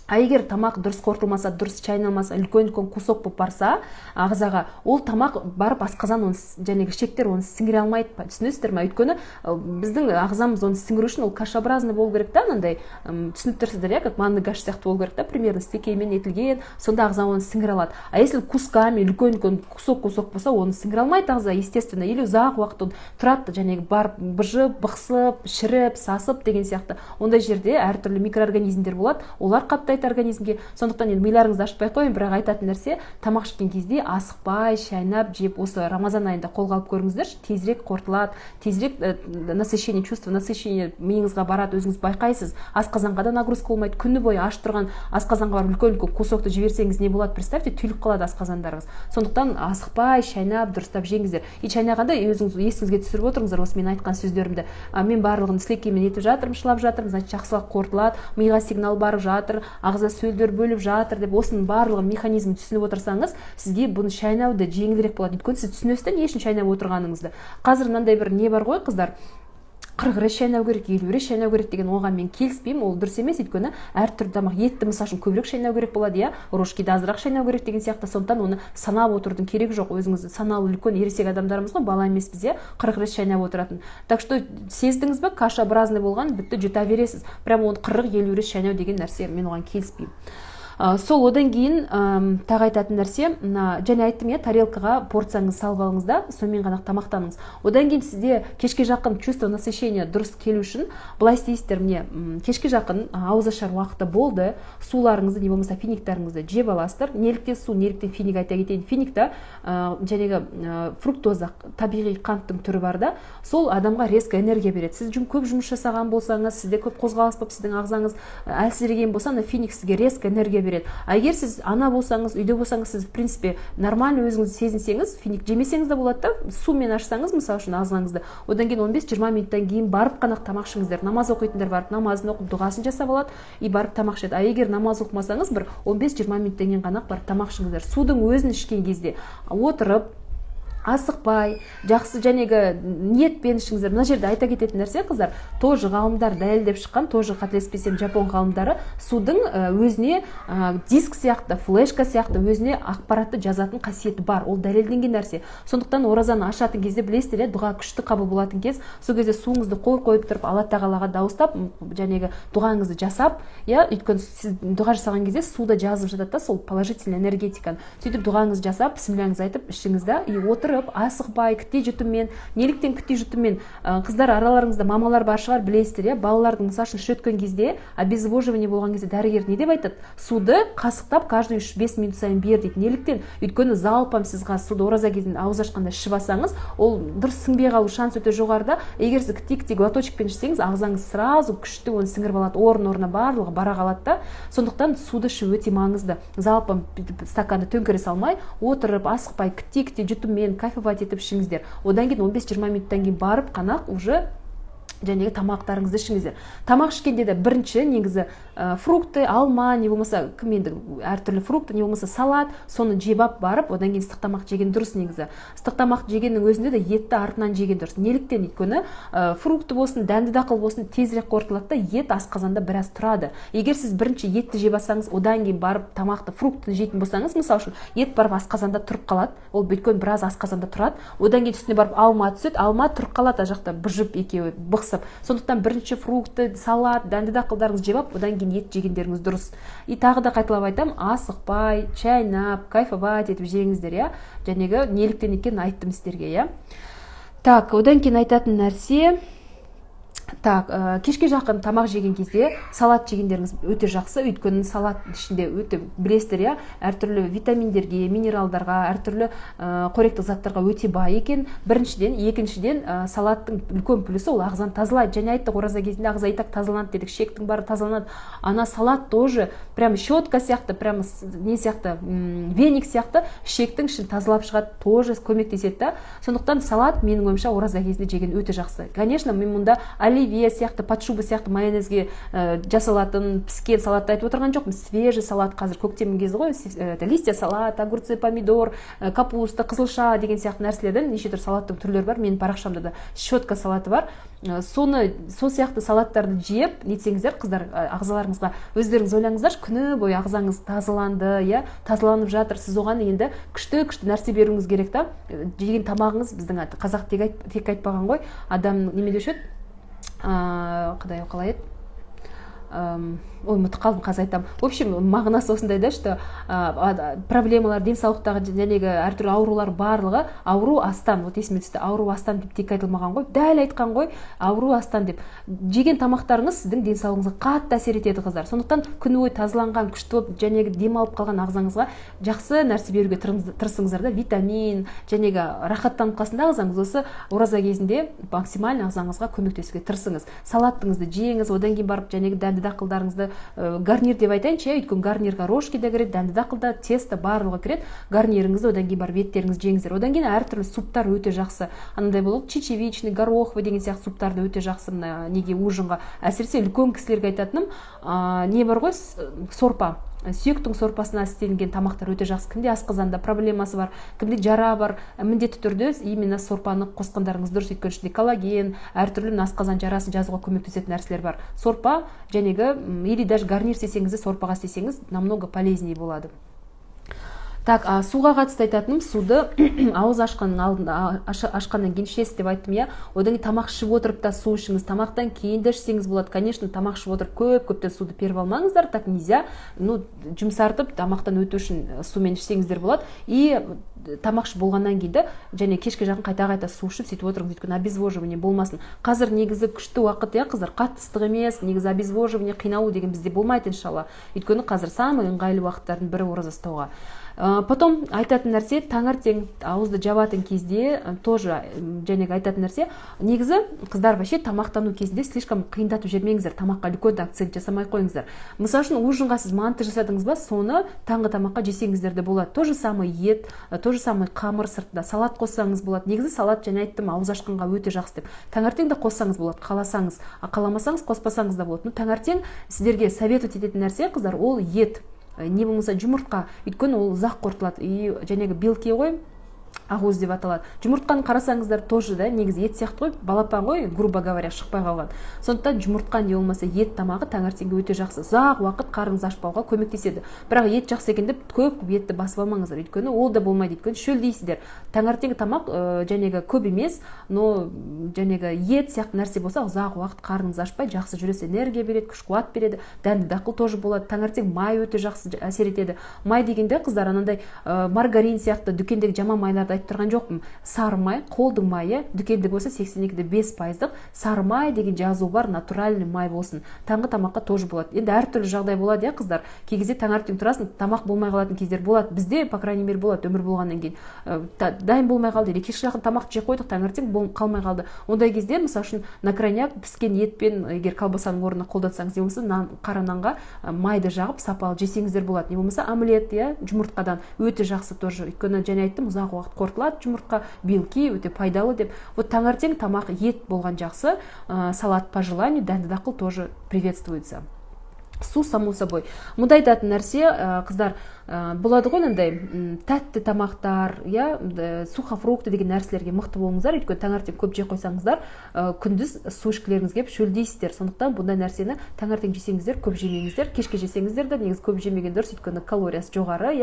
А егер тамақ дұрыс қорытылмаса, дұрыс шайналмаса, үлкен кусок болып барса ағзаға, ол тамақ барып асқазан оны және ішектер оны сіңіре алмайды, түсінесіздер ме? Өйткені біздің ағзамыз оны сіңіру үшін ол кашеобразный болу керек та, андай түсініп тұрсыздар, иә, как манный гаш сияқты болу керек та, примерно стекеймен етілген, сонда ағза оны сіңіре алады. А если кусками үлкен кусок болса, оны сіңіре алмайды ағза, естественно, или ұзақ уақыт тұрады, және барып быжып, бықсып, шіріп, сасып деген сияқты. Ондай жерде әртүрлі микроорганизмдер болады, олар қаптайды организмге. Сондықтан енді миларыңызды ашпай қойын, бірақ айтатын нәрсе, тамақ ішкен кезде асықпай шайнап жеп, осы Рамазан айында қолға алып көріңіздер, тезірек қорытылады, тезірек насыщение, чувство насыщение миыңызға барады, өзіңіз байқайсыз. Асқазанға да нагрузка болмайды. Күні бойы аш тұрған асқазанға барып үлкен кусокты жіберсеңіз не болады, представьте, түйіліп қалады асқазандарыңыз. Сондықтан асықпай шайнап дұрыстап жеңіздер. И шайнағанда өзіңіз есіңізге түсіріп отырыңыздар осы мен айтқан сөздерімді. Мен барлығын сілекеймен етіп жатырмын, шылап жатырмын, значит жақсылап қорытылады, миға сигнал барып жатыр, ағза сөлдер бөліп жатыр деп, осының барлығы механизмін түсініп отырсаңыз, сізге бұны шайнауды жеңілірек болады. Өйткені сіз түсінесіздер не үшін шайнап отырғаныңызды. Қазір мынандай бір не бар ғой қыздар, 40 рет шайнау керек, 50 рет шайнау керек деген, оған мен келіспеймін, ол дұрыс емес. Өйткені әртүрлі тамақ, етті мысалы үшін көбірек шайнау керек болады, иә, рожкиді азырақ шайнау керек деген сияқты. Сондықтан оны санап отырудың керегі жоқ. Өзіңіз саналы үлкен ересек адамдарымыз ғой, бала емеспіз, иә, 40 рет шайнап отыратын. Так что сездіңіз бе, кашеобразный болған, бітті жұта бересіз. Прям оны 40-50 рет шайнау деген нәрсе, мен оған келіспеймін. Сол одан кейін тағы айтатын нәрсе, және айттым, иә, тарелкаға порцияңыз салып алыңыз да, сонымен ғана тамақтаныңыз. Одан кейін сізде кешке жақын чувство насыщения дұрыс келу үшін былай істейсіздер, міне, кешке жақын ауыз ашар уақыты болды, суларыңызды не болмаса финиктарыңызды жеп аласыздар. Неліктен су, неліктен финик айта кетейін. Финикта жәнегі фруктоза, табиғи қанттың түрі бар да, сол адамға резко энергия береді. Сіз көп жұмыс жасаған болсаңыз, сізде көп қозғалыс болып, сіздің ағзаңыз әлсіреген болса, финик сізге резко энергия береді. А егер сіз ана болсаңыз, үйде болсаңыз, сіз в принципе нормально өзіңізді сезінсеңіз, финик жемесеңіз де болады да, сумен ашсаңыз мысалы үшін ағзаңызды, одан кейін 15-20 минуттан кейін барып қана тамақ ішіңіздер. Намаз оқитындар барып намазын оқып дұғасын жасап алады и барып тамақ ішеді. А егер намаз оқымасаңыз, бір 15-20 минуттан кейін ғана барып тамақ ішіңіздер. Судың өзін ішкен кезде отырып асықпай, жақсы жәнегі ниетпен ішіңіздер. Мына жерде айта кететін нәрсе, қыздар, тоже ғалымдар дәлелдеп шыққан, тоже қателеспесем жапон ғалымдары, судың өзіне диск сияқты, флешка сияқты өзіне ақпаратты жазатын қасиеті бар. Ол дәлелденген нәрсе. Сондықтан оразаны ашатын кезде білесіздер, дұға күшті қабыл болатын кез, сол кезде суыңызды қойып тұрып, Алла тағалаға дауыстап, жәнегі дұғаңызды жасап, өйткені сіз дұға жасаған кезде суда жазып жатады да, сол положительный энергетиканы. Сөйтіп дұғаңызды жасап, бісмілләңіз айтып ішіңізді и отырып асықпай, күте жұтыммен, неліктен күте жұтыммен, қыздар араларыңызда мамалар бар шығар, білесіздер, балалардың мысалы үшін шөткен кезде, обезвоживание болған кезде дәрігер не деп айтады? Суды қасықтап каждый 3-5 минут сайын бер дейді. Неліктен? Өйткені залпам сіз суды ораза кезінде ауыз ашқанда ішіп алсаңыз, ол дұрыс сіңбей қалу шансы өте жоғарыда. Егер сіз күте глоточекпен ішсеңіз, ағзаңыз сразу күшті оны сіңіріп алады, орнына барлығы бара қалады да. Сондықтан суды ішу өте маңызды. Залпам стаканды төңкере салмай, отырып, асықпай, күте жұтыммен кайфовать етіп ішіңіздер. Одан кейін 15-20 минуттан кейін барып қана уже жәнегі тамақтарыңызды ішіңіздер. Тамақ ішкенде де бірінші негізі фрукты, алма, не болмаса кім енді әртүрлі фрукты, не болмаса салат, соны жеп алып барып, одан кейін ыстық тамақ жеген дұрыс негізі. Ыстық тамақ жегеннің өзінде де етті артынан жеген дұрыс. Неліктен? Өйткені фрукты болсын, дәнді дақыл болсын, тезірек қорытылады да, ет асқазанда біраз тұрады. Егер сіз бірінші етті жеп алсаңыз, одан кейін барып тамақты, фруктты жейтін болсаңыз, мысалы үшін, ет барып асқазанда тұрып қалады. Ол өйткені біраз асқазанда тұрады. Одан кейін үстіне барып алма түседі, алма тұрып қалады, ар жақта быжып екеуі бықсып. Сондықтан бірінші фрукты, салат, дәнді дақылдарыңызды жеп алып, одан кейін ет жегендеріңіз дұрыс. И тағы да қайталап айтамын, асықпай, чайнап, кайфовать етіп жеңіздер, жәнегі неліктен екенін айттым сіздерге, Так, одан кейін айтатын нәрсе, кешке жақын тамақ жеген кезде салат жегендеріңіз өте жақсы, өйткені салат ішінде өте білесіздер, әртүрлі витаминдерге, минералдарға, әртүрлі қоректік заттарға өте бай екен. Біріншіден, екіншіден, салаттың үлкен плюсы ол ағзаны тазалайды. Және айттық, ораза кезінде ағза итак тазаланады дедік, шектің бары тазаланады. Ана салат тоже прям щетка сияқты, прям не сияқты, веник сияқты шектің ішін тазалап шығады, тоже көмектеседі. Сондықтан салат менің ойымша ораза кезінде жеген өте жақсы. Конечно, мен мұнда оливье сияқты, подшуба сияқты майонезге жасалатын піскен салатты айтып отырған жоқпын. Свежий салат, қазір көктемнің кезі ғой, листья салат, огурцы, помидор, капуста, қызылша деген сияқты нәрселерден неше түрлі салаттың түрлері бар. Менің парақшамда да щетка салаты бар. Сол сияқты салаттарды жеп нетсеңіздер, қыздар, ағзаларыңызға өздеріңіз ойлаңыздар, күні бойы ағзаңыз тазаланды, тазаланып жатыр. Сіз оған енді күшті нәрсе беруіңіз керек та. Жеген тамағыңыз, біздің қазақ тек айтпаған ғой, адам неме деуші еді, құдай қалай еді, ұмытып қалдым, қазір айтамын. В общем, мағынасы осындай да, что проблемалар, денсаулықтағы жәнегі әртүрлі аурулар барлығы ауру астан. Вот есіме түсті, ауру астан деп тек айтылмаған ғой, дәл айтқан ғой, ауру астан деп. Жеген тамақтарыңыз сіздің денсаулығыңызға қатты әсер етеді, қыздар. Сондықтан күні бойы тазаланған, күшті болып, жәнегі демалып қалған ағзаңызға жақсы нәрсе беруге тырысыңыздар да, витамин, жәнегі рахаттанып қалсын да ағзаңыз. Осы ораза кезінде максимально ағзаңызға көмектесуге тырысыңыз. Салаттыңызды жеңіз, одан кейін барып жәнегі дәнді дақылдарыңызды гарнир деп айтайыншы, өйткені гарнирға рожки да кіреді, дәнді дақылда, тесто барлығы кіреді. Гарниріңізді одан кейін барып еттеріңізді жеңіздер. Одан кейін әртүрлі суптар өте жақсы. Анандай болады, чечевичный, гороховый деген сияқты суптарды өте жақсы неге ужинға. Әсіресе үлкен кісілерге айтатыным, не бар ғой, сорпа. Сүйектің сорпасына істелінген тамақтар өте жақсы. Кімде асқазанда проблемасы бар, кімде жара бар, міндетті түрде именно сорпаны қосқандарыңыз дұрыс. Өйткені ішінде коллаген, әртүрлі асқазан жарасын жазуға көмектесетін нәрселер бар. Сорпа жәнегі или даже гарнир істесеңіз, сорпаға істесеңіз намного полезнее болады. Так, суға қатысты айтатыным, суды ауыз ашқаннан кейін ішесіз деп айттым, одан кейін тамақ ішіп отырып та су ішіңіз, тамақтан кейін де ішсеңіз болады. Конечно, тамақ ішіп отырып көптен суды періп алмаңыздар, так нельзя. Жұмсартып тамақтан өту үшін сумен ішсеңіздер болады. И тамақ ішіп болғаннан кейін де және кешке жақын қайта су ішіп сөйтіп отырыңыз, өйткені обезвоживание болмасын. Қазір негізі күшті уақыт, қыздар, қатты ыстық емес, негізі обезвоживание, қиналу деген бізде болмайды иншалла. Өйткені қазір самый ыңғайлы уақыттардың бірі ораза ұстауға. Потом айтатын нәрсе, таңертең ауызды жабатын кезде тоже жаңағы айтатын нәрсе, негізі қыздар вообще тамақтану кезінде слишком қиындатып жібермеңіздер, тамаққа үлкен акцент жасамай қойыңыздар. Мысалы үшін ужинға сіз манты жасадыңыз ба, соны таңғы тамаққа жесеңіздер де болады. То же самый ет, то же самый қамыр сыртында салат қоссаңыз болады. Негізі салат және айттым ауыз ашқанға өте жақсы деп. Таңертең де қоссаңыз болады, қаласаңыз, қаламасаңыз қоспасаңыз да болады. Таңертең сіздерге советовать ететін нәрсе, қыздар, ол ет. Не болмаса жұмыртқа, өйткені ол ұзақ қорытылады, и жаңағы белки ғой, ақуыз деп аталады. Жұмыртқаны қарасаңыздар тоже да, негізі ет сияқты ғой, балапан ғой, грубо говоря, шықпай қалған. Сондықтан жұмыртқа не болмаса ет тамағы таңертеңге өте жақсы. Ұзақ уақыт қарныңыз ашпауға көмектеседі. Бірақ ет жақсы екен деп көп етті басып алмаңыздар, өйткені ол да болмайды, өйткені шөлдейсіздер. Таңертеңгі тамақ жаңағы көп емес, но жаңағы ет сияқты нәрсе болса, ұзақ уақыт қарныңыз ашпай, жақсы жүресіз, энергия береді, күш-қуат береді. Дәнді дақыл тоже болады. Таңертең май өте жақсы әсер етеді. Май дегенде қыздар анандай маргарин сияқты дүкендегі жаман майларды айтып тұрған жоқпын. Сары май, қолдың майы, дүкенде болса 82-де 5%-дық сары май деген жазу бар, натуральный май болсын. Таңғы тамаққа тоже болады. Енді әртүрлі жағдай болады, қыздар. Кей кезде таңертең тұрасың, тамақ болмай қалатын кездер болады. Бізде, по крайней мере, болады өмір болғаннан кейін. Дайын болмай қалды, или кешке жақын тамақ жеп қойдық, таңертең қалмай қалды. Ондай кезде, мысалы үшін, на крайняк піскен етпен, егер колбасаның орнына қолдатсаңыз, не болмаса қара нанға майды жағып сапалы жесеңіздер болады. Не болмаса омлет, жұмыртқадан өте жақсы тоже. Өйткені және айттым, ұзақ уақыт қорытылады жұмыртқа, белки өте пайдалы деп. Вот таңертең тамақ ет болған жақсы, салат по желанию, дәнді дақыл тоже приветствуется. Су, само собой. Мұнда айтатын нәрсе, қыздар, болады ғой андай тәтті тамақтар, сухофрукты деген нәрселерге мықты болыңыздар, өйткені таңертең көп жеп қойсаңыздар, күндіз су ішкілеріңіз келіп шөлдейсіздер. Сондықтан бұндай нәрсені таңертең жесеңіздер, көп жемеңіздер, кешке жесеңіздер де негізі көп жемеген дұрыс, өйткені калориясы жоғары,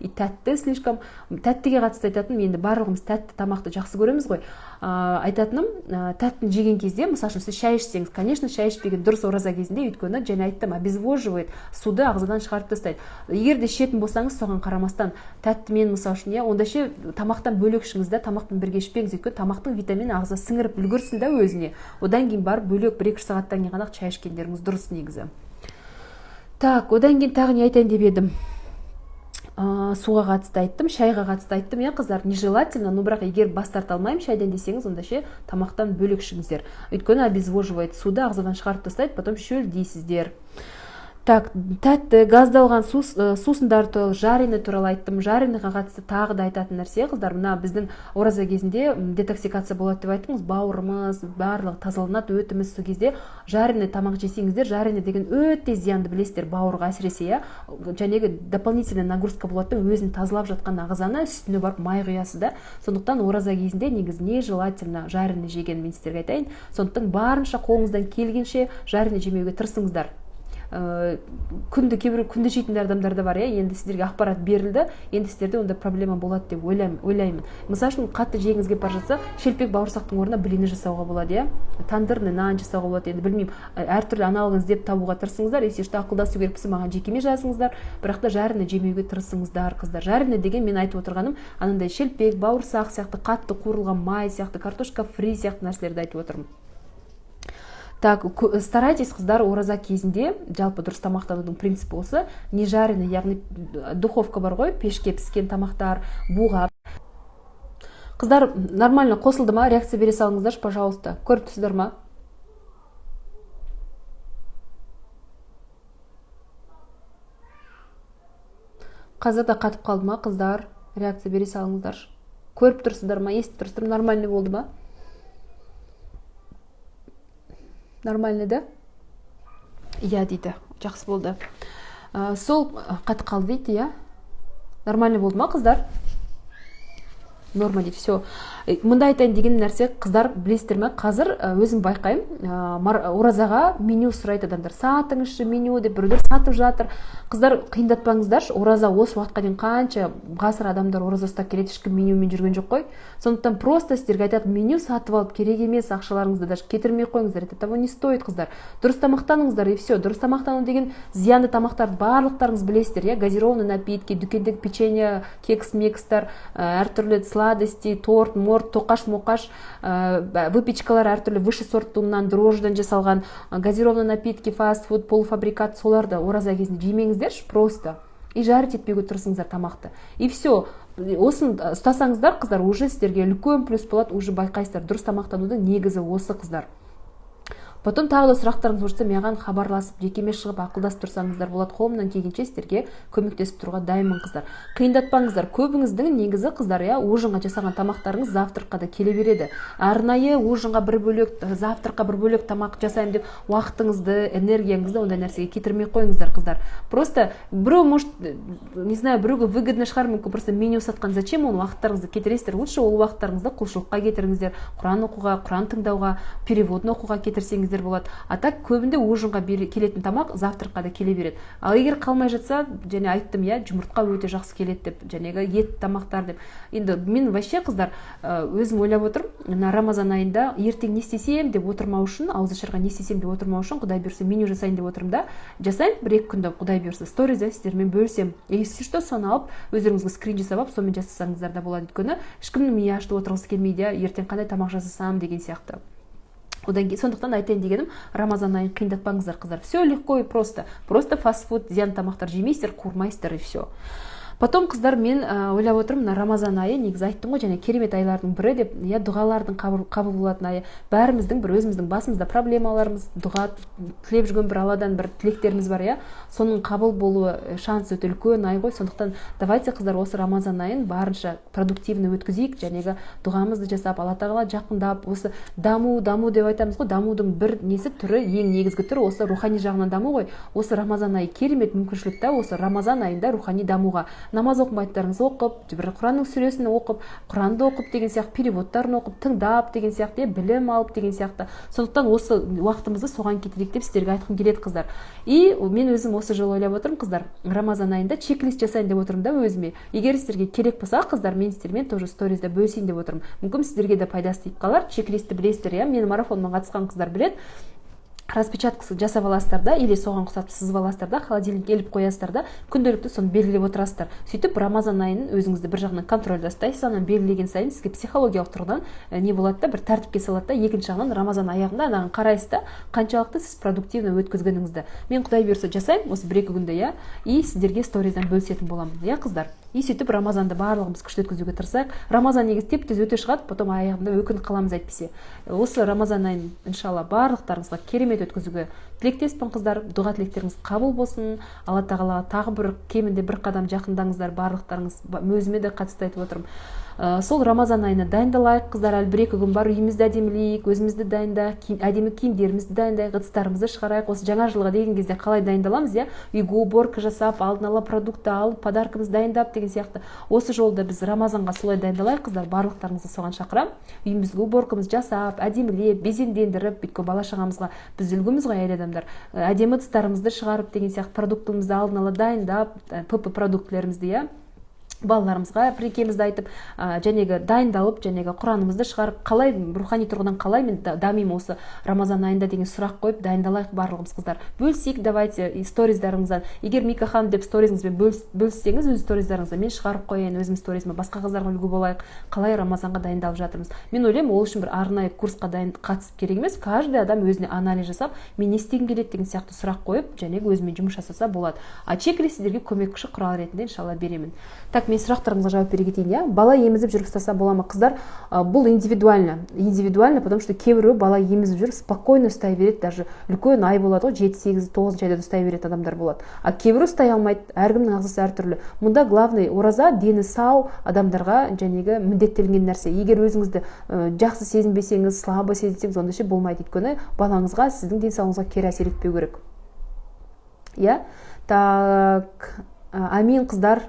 и тәтті слишком. Тәттіге қатысты айтатыным, енді барлығымыз тәтті тамақты жақсы көреміз ғой. Айтатыным, тәттіні жеген кезде, мысалы үшін сіз шай ішсеңіз, конечно, шай ішпеген дұрыс ораза кезінде, өйткені және айттым, обезвоживает, суды ағзадан шығарып тастайды. Егер де ішетін болсаңыз, соған қарамастан тәттімен, мысалы үшін, онда ше тамақтан бөлек ішіңіз да, тамақтан бірге ішпеңіз, өйткені тамақтың витамины ағза сіңіріп үлгерсін да өзіне. Одан кейін барып бөлек 1-2 сағаттан кейін ғана шай ішкендеріңіз дұрыс негізі. Так, одан кейін тағы не айтайын деп едім. Суға қатысты айттым, шайға қатысты айттым, қыздар, нежелательно, но бірақ егер бас тарта алмаймын шайдан десеңіз, онда ше тамақтан бөлек ішіңіздер. Өйткені обезвоживает, суды ағзадан шығарып тастайды, потом шөл дейсіздер. Так, тәтті, газдалған сусындар туралы, жареный туралы айттым. Жареныйға қатысты тағы да айтатын нәрсе, қыздар, мына біздің ораза кезінде детоксикация болады деп айттыңыз, бауырымыз, барлығы тазаланады, өтіміз сол кезде жареный тамақ жесеңіздер, жареный деген өте зиянды білесіздер, бауырға әсіресе, жәнегі дополнительный нагрузка болады, өзін тазалап жатқан ағзаны үстіне барып май құясыз да. Сондықтан ораза кезінде негізі нежелательно жареный жеген мен сіздерге айтайын. Сондықтан барынша қолыңыздан келгенше жареный жемеуге тырысыңыздар. Күнді жейтін адамдар да бар, енді сіздерге ақпарат берілді, енді сіздерде онда проблема болады деп ойлаймын. Мысалы үшін қатты жегіңіз келіп бара жатса, шелпек бауырсақтың орнына блины жасауға болады, тандырный нан жасауға болады. Енді білмеймін, әртүрлі аналогын іздеп табуға тырысыңыздар, если что ақылдасу керек болса маған жекеме жазыңыздар, бірақ та жареный жемеуге тырысыңыздар, қыздар. Жареный деген мен айтып отырғаным, анандай шелпек, бауырсақ сияқты, қатты қуырылған май сияқты, картошка фри сияқты нәрселерді айтып отырмын. Так, старайтесь, қыздар, ораза кезінде, жалпы дұрыс тамақтанудың принципі осы, не жареный, яғни духовка бар ғой, пешке піскен тамақтар, буға. Қыздар, нормально қосылды ма? Реакция бере салыңыздар, пожалуйста. Көріп тұрсыздар ма? Қазір да қатып қалды ма, қыздар? Реакция бере салыңыздар. Көріп тұрсыздар ма? Естіп тұрсыздар, нормально болды ма? Нормально, да? Иә, дейді. Жақсы болды. Сол қатып қалды дейді, Нормально болды ма, қыздар? Норма дейді, все. Мұнда айтайын деген нәрсе, қыздар, білесіздер ме, қазір өзім байқаймын, оразаға меню сұрайды адамдар. Сатыңызшы меню деп біреулер сатып жатыр. Қыздар, қиындатпаңыздаршы, ораза осы уақытқа дейін қанша ғасыр адамдар ораза ұстап келеді, ешкім менюмен жүрген жоқ қой. Сондықтан просто сіздерге айтады, меню сатып алып керек емес, ақшаларыңызды даже кетірмей қойыңыздар. Это того не стоит, қыздар. Дұрыс тамақтаныңыздар и все. Дұрыс тамақтану деген зиянды тамақтарды барлықтарыңыз білесіздер, газированный напитки, дүкендегі печенье, кекс-мекстар, әртүрлі сладости, торт, тоқаш-моқаш, выпечкалар әртүрлі выше сорт ұннан, дрожжыдан жасалған газированный напитки, фастфуд, полуфабрикат, соларды ораза кезінде жемеңіздерші просто. и жарить етпеуге тырысыңыздар тамақты. И все. Осын ұстасаңыздар қыздар, уже сіздерге үлкен плюс болады, уже байқайсыздар. Дұрыс тамақтанудың негізі осы қыздар. Потом тағы да сұрақтарыңыз болса, маған хабарласып, жекеме шығып ақылдасып тұрсаңыздар болады. Қолымнан келгенше сіздерге көмектесіп тұруға дайынмын қыздар. Қиындатпаңыздар. Көбіңіздің негізі қыздар, ужинға жасаған тамақтарыңыз завтракқа да келе береді. Арнайы ужинға бір бөлек, завтракқа бір бөлек тамақ жасаймын деп уақытыңызды, энергияңызды ондай нәрсеге кетірмей қойыңыздар қыздар. Просто біреу, может, не знаю, біреуге выгодно шығар, мүмкін просто меню сатқан, зачем ол уақыттарыңызды кетіресіздер? Лучше ол уақыттарыңызды құлшылыққа кетіріңіздер, Құран оқуға, Құран тыңдауға, переводын оқуға кетірсеңіздер болады. А так көбінде ужинға келетін тамақ завтракқа да келе береді. Ал егер қалмай жатса, және айттым, жұмыртқа өте жақсы келеді деп, жәнегі ет тамақтар деп. Енді мен вообще қыздар өзім ойлап отырмын, Рамазан айында ертең не істесем деп отырмау үшін, ауыз ашарға не істесем деп отырмау үшін, Құдай бұйырса меню жасайын деп отырмын да. Жасайын бір-екі күнде, Құдай бұйырса сторизде сіздермен бөлсем. Если что, соны алып, өздеріңізге скрин жасап алып, сонымен жасасаңыздар да болады. Өйткені ешкімнің миы ашытып отырғысы келмейді, ертең қандай тамақ жасасам деген сияқты. Одан кейін сондықтан айтайын дегенім, Рамазан айын қиындатпаңыздар қыздар. Все легко и просто. Просто фастфуд, зиян тамақтар жемейсіздер, қуырмайсыздар и все. Потом қыздар, мен ойлап отырмын, Рамазан айы негізі айттым ғой, және керемет айлардың бірі деп, дұғалардың қабыл болатын айы. Бәріміздің бір өзіміздің басымызда проблемаларымыз, дұға тілеп жүрген бір Алладан бір тілектеріміз бар, соның қабыл болуы шансы өте үлкен ай ғой. Сондықтан давайте қыздар осы Рамазан айын барынша продуктивно өткізейік, жәнегі дұғамызды жасап, Алла тағала жақындап, осы даму деп айтамыз ғой, дамудың бір несі түрі, ең негізгі түрі осы рухани жағынан даму ғой. Осы Рамазан айы керемет мүмкіншілік та, осы Рамазан айында рухани дамуға. Намаз оқымайтындарыңыз оқып, бір Құранның сүресін оқып, Құранды оқып деген сияқты, переводтарын оқып, тыңдап деген сияқты, білім алып деген сияқты. Сондықтан осы уақытымызды соған кетірейік деп сіздерге айтқым келеді қыздар. И мен өзім осы жолы ойлап отырмын қыздар, Рамазан айында чек-лист жасайын деп отырмын да өзіме. Егер сіздерге керек болса, қыздар, мен сіздермен тоже сторизде бөлісейін деп отырмын. Мүмкін сіздерге де пайдасы тиіп қалар. Чек-листті білесіздер, менің марафоныма қатысқан қыздар біледі. Распечаткасы жасап аласыздар да, или соған ұқсатып сызып аласыздар да, холодильникке іліп қоясыздар да, күнделікті соны белгілеп отырасыздар. Сөйтіп Рамазан айының өзіңізді бір жағынан контрольда ұстайсыз, аны белгілеген сайын сізге психологиялық тұрғыдан не болады да, бір тәртіпке салады да, екінші жағынан Рамазан аяғында анаған қарайсыз да, қаншалықты сіз продуктивно өткізгеніңізді. Мен Құдай бұйырса жасаймын осы бір-екі күнде, и сіздерге сториздан бөлісетін боламын, қыздар. И сөйтіп Рамазанды барлығымыз күшті өткізуге тырысайық. Рамазан негізі теп-тез өте шығады, потом аяғында өкініп қаламыз әйтпесе. Осы Рамазан айын иншалла барлықтарыңызға керемет өткізуге тілектеспін қыздар. Дұға тілектеріңіз қабыл болсын. Алла тағалаға тағы бір кемінде бір қадам жақындаңыздар барлықтарыңыз. Өзіме де қатысты айтып отырмын. Сол Рамазан айына дайындалайық қыздар, әлі бір-екі күн бар, үйімізді әдемілейік, өзімізді дайындайық, әдемі киімдерімізді дайындайық, ыдыстарымызды шығарайық. Осы жаңа жылға деген кезде қалай дайындаламыз, үйге уборка жасап, алдын ала продукты алып, подаркамызды дайындап деген сияқты. Осы жолда біз Рамазанға солай дайындалайық қыздар, барлықтарыңызды соған шақырамын. Үйімізге уборкамызды жасап, әдемілеп, безендендіріп, бүйткі бала шағамызға біз үлгіміз ғой, әйел адамдар, әдемі ыдыстарымызды шығарып деген сияқты, продуктымызды алдын ала дайындап, ПП продуктілерімізді, балаларымызға прикемізді айтып, жәнегі дайындалып, жәнегі Құранымызды шығарып, қалай рухани тұрғыдан қалай мен дамимын осы Рамазан айында деген сұрақ қойып дайындалайық барлығымыз қыздар. Бөлісейік, давайте сториздарыңыздан. Егер Мика ханым деп сторизіңізбен бөліссеңіз, өз сториздарыңызды мен шығарып қояйын, өзім сторизіме басқа қыздарға үлгі болайық, қалай Рамазанға дайындалып жатырмыз. Мен ойлаймын, ол үшін бір арнайы курсқа қатысып керек емес, каждый адам өзіне анализ жасап, мен не істегім келеді деген сияқты сұрақ қойып, жәнегі өзімен жұмыс жасаса болады. А чек-лист сіздерге көмекші құрал ретінде иншалла беремін. Так, мен сұрақтарыңызға жауап бере кетейін, бала емізіп жүріп ұстаса бола ма қыздар? Бұл индивидуально, потому что кейбіреу бала емізіп жүріп спокойно ұстай береді, даже үлкен ай болады ғой, 7-8-9 айда ұстай береді адамдар болады. А кейбіреу ұстай алмайды, әркімнің ағзасы әртүрлі. Мұнда главный ораза дені сау адамдарға жәнегі міндеттелген нәрсе. Егер өзіңізді жақсы сезінбесеңіз, слабо сезінсеңіз, онда ше болмайды, өйткені балаңызға сіздің денсаулығыңызға кері әсер етпеу керек. Так, амин қыздар.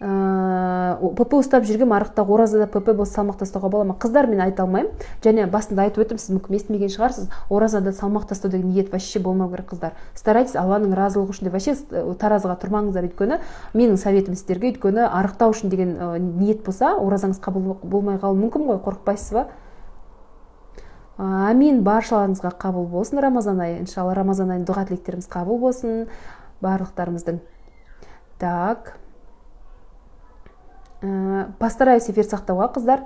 ПП ұстап жүрген арықтағы оразада ПП болса салмақ тастауға бола ма? Қыздар, мен айта алмаймын. Және басында айтып өттім, сіз мүмкін естімеген шығарсыз. Оразада салмақ тастау деген ниет вообще болмау керек қыздар. Старайтесь Алланың разылығы үшін деп вообще таразыға тұрмаңыздар, өйткені менің советім сіздерге, өйткені арықтау үшін деген ниет болса, оразаңыз қабыл болмай қалуы мүмкін ғой, қорықпайсыз ба? Амин, баршаларыңызға қабыл болсын Рамазан айы. Иншалла Рамазан айының дұға тілектеріміз қабыл болсын барлықтарымыздың. Так. Постараюсь эфир сақтауға қыздар.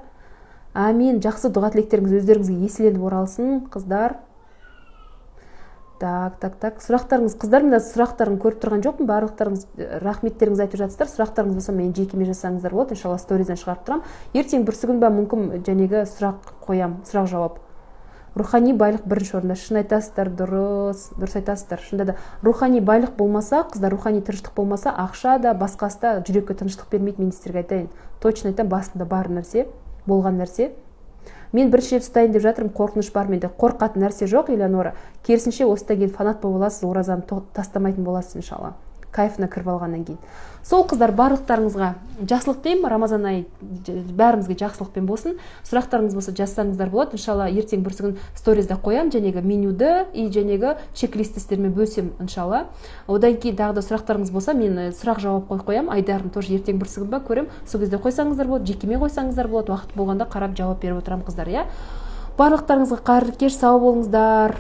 Амин, жақсы дұға тілектеріңіз өздеріңізге еселеніп оралсын қыздар. Так. Сұрақтарыңыз, қыздар, мына сұрақтарын көріп тұрған жоқпын. Барлықтарыңыз рахметтеріңізді айтып жатсыздар. Сұрақтарыңыз болса, мен жекеме жазсаңыздар болады. Иншалла сторизден шығарып тұрам. Ертең бүрсігүн ба мүмкін жәнегі сұрақ қоям, сұрақ жауап. Рухани байлық бірінші орында. Шын айтасыздар, дұрыс айтасыздар. Шында да рухани байлық болмаса, қыздар, рухани тыныштық болмаса, ақша да, басқасы да жүрекке тыныштық бермейді. Мен сіздерге айтайын. Точно айтамын, басында бар нәрсе, болған нәрсе. Мен бірінші рет ұстайын деп жатырмын, қорқыныш бар менде. Қорқатын нәрсе жоқ, Элеонора. Керісінше осыдан кейін фанат болып аласыз, оразаны тастамайтын боласыз иншалла. Кайфына кіріп алғаннан кейін. Сол қыздар, барлықтарыңызға жақсылық деймін. Рамазан айы бәрімізге жақсылықпен болсын. Сұрақтарыңыз болса жазсаңыздар болады. Иншалла ертең бүрсігүн сторизде қоям, жәнегі менюді и жәнегі чек-листті сіздермен бөлсем иншалла. Одан кейін тағы да сұрақтарыңыз болса, мен сұрақ жауап қоям. Айдарын тоже ертең бүрсігүн ба көрем. Сол кезде қойсаңыздар болады, жекеме қойсаңыздар болады. Уақыт болғанда қарап жауап беріп отырамын, қыздар, иә. Барлықтарыңызға қайырлы кеш, сау болыңыздар.